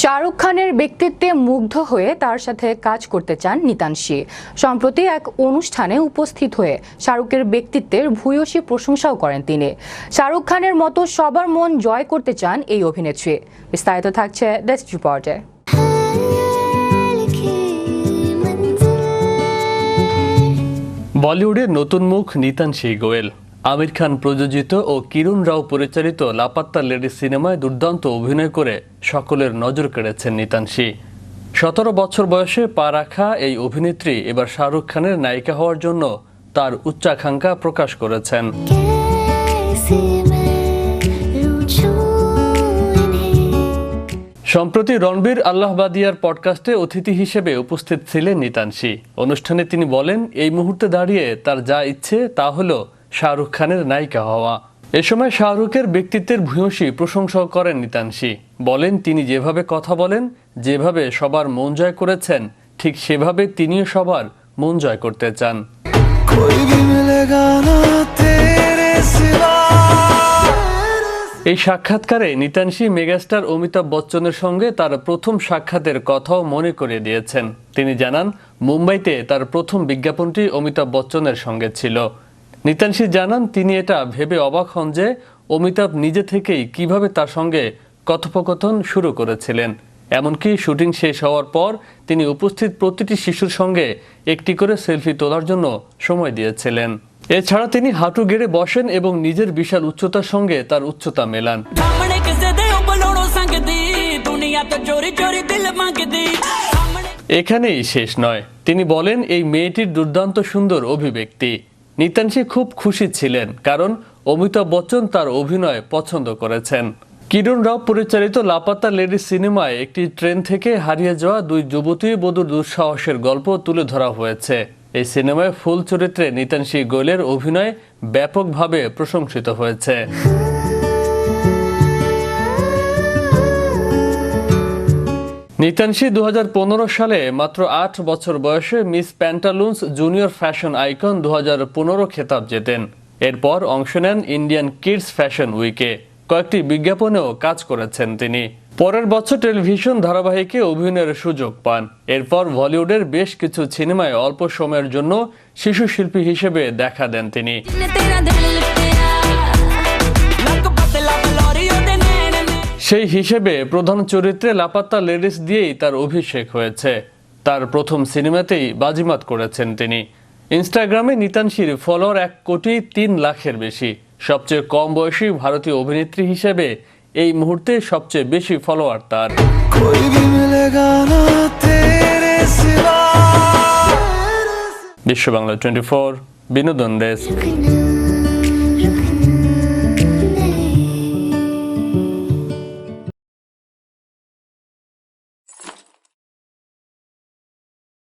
শাহরুখ খানের ব্যক্তিত্বে মুগ্ধ হয়ে তার সাথে কাজ করতে চান নিতানসী। সম্প্রতি এক অনুষ্ঠানে উপস্থিত হয়ে শাহরুখের ব্যক্তিত্বের ভূয়সী প্রশংসাও করেন তিনি। শাহরুখ খানের মতো সবার মন জয় করতে চান এই অভিনেত্রী। বিস্তারিত থাকছে ডেস্ক রিপোর্টে। বলিউডের নতুন মুখ নিতানসী গোয়েল। আমির খান প্রযোজিত ও কিরণ রাও পরিচালিত লাপাত্তা লেডি সিনেমায় দুর্দান্ত অভিনয় করে সকলের নজর কেড়েছেন নিতানসী। 17 বছর বয়সে পা রাখা এই অভিনেত্রী এবার শাহরুখ খানের নায়িকা হওয়ার জন্য তার উচ্চাকাঙ্ক্ষা প্রকাশ করেছেন। সম্প্রতি রণবীর আল্লাহবাদিয়ার পডকাস্টে অতিথি হিসেবে উপস্থিত ছিলেন নিতানসী। অনুষ্ঠানে তিনি বলেন, এই মুহূর্তে দাঁড়িয়ে তার যা ইচ্ছে তা হলো শাহরুখ খানের নায়িকা হওয়া। এ সময় শাহরুখের ব্যক্তিত্বের ভূয়সী প্রশংসাও করেন নিতানসী। বলেন, তিনি যেভাবে কথা বলেন, যেভাবে সবার মন জয় করেছেন, ঠিক সেভাবে তিনিও সবার মন জয় করতে চান। এই সাক্ষাৎকারে নিতানসী মেগাস্টার অমিতাভ বচ্চনের সঙ্গে তার প্রথম সাক্ষাতের কথাও মনে করিয়ে দিয়েছেন। তিনি জানান, মুম্বাইতে তার প্রথম বিজ্ঞাপনটি অমিতাভ বচ্চনের সঙ্গে ছিল। নিতানসী জানান, তিনি এটা ভেবে অবাক হন যে অমিতাভ নিজে থেকেই কিভাবে তার সঙ্গে কথোপকথন শুরু করেছিলেন। এমনকি শুটিং শেষ হওয়ার পর তিনি উপস্থিত প্রতিটি শিশুর সঙ্গে একটি করে সেলফি তোলার জন্য সময় দিয়েছিলেন। এছাড়া তিনি হাঁটু গেড়ে বসেন এবং নিজের বিশাল উচ্চতার সঙ্গে তার উচ্চতা মেলান। এখানেই শেষ নয়, তিনি বলেন, এই মেয়েটির দুর্দান্ত সুন্দর অভিব্যক্তি। নিতানসী খুব খুশি ছিলেন কারণ অমিতাভ বচ্চন তার অভিনয় পছন্দ করেছেন। কিরণ রাও পরিচালিত লাপাত্তা লেডি সিনেমায় একটি ট্রেন থেকে হারিয়ে যাওয়া দুই যুবতী বধূর দুঃসাহসের গল্প তুলে ধরা হয়েছে। এই সিনেমায় ফুল চরিত্রে নিতানসী গোয়েলের অভিনয় ব্যাপকভাবে প্রশংসিত হয়েছে। নিতানসী 2015 সালে মাত্র 8 বছর বয়সে miss Pantaloons junior fashion icon 2015 খেতাব জেতেন। এরপর অংশ নেন ইন্ডিয়ান কিডস ফ্যাশন উইকে। কয়েকটি বিজ্ঞাপনেও কাজ করেছেন তিনি। পরের বছর টেলিভিশন ধারাবাহিকে অভিনয়ের সুযোগ পান। এরপর বলিউডের বেশ কিছু সিনেমায় অল্প সময়ের জন্য শিশু শিল্পী হিসেবে দেখা দেন তিনি। সেই হিসেবে প্রধান চরিত্রে লাপাত্তা লেডিস দিয়েই তার অভিষেক হয়েছে। তার প্রথম সিনেমাতেই বাজিমাত করেছেন তিনি। ইনস্টাগ্রামে নিতানসীর ফলোয়ার 1,03,00,000-এর বেশি। সবচেয়ে কম বয়সী ভারতীয় অভিনেত্রী হিসেবে এই মুহূর্তে সবচেয়ে বেশি ফলোয়ার তার। বিশ্ব বাংলা 24 বিনোদন ডেস্ক।